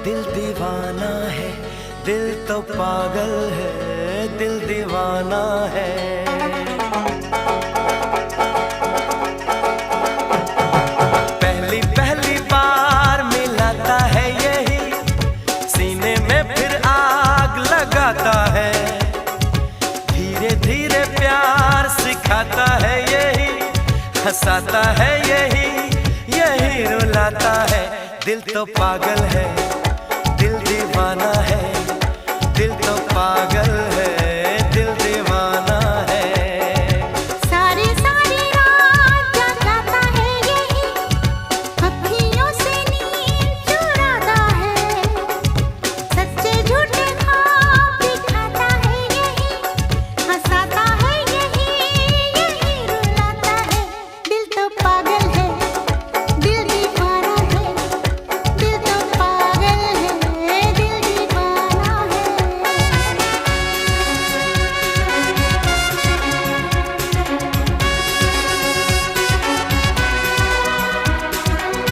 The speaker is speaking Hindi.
दिल दीवाना है, दिल तो पागल है, दिल दीवाना है। पहली पहली बार मिलाता है यही, सीने में फिर आग लगाता है। धीरे धीरे प्यार सिखाता है यही, हंसाता है यही, यही रुलाता है। दिल तो पागल है, दिल दीवाना है, दिल तो पागल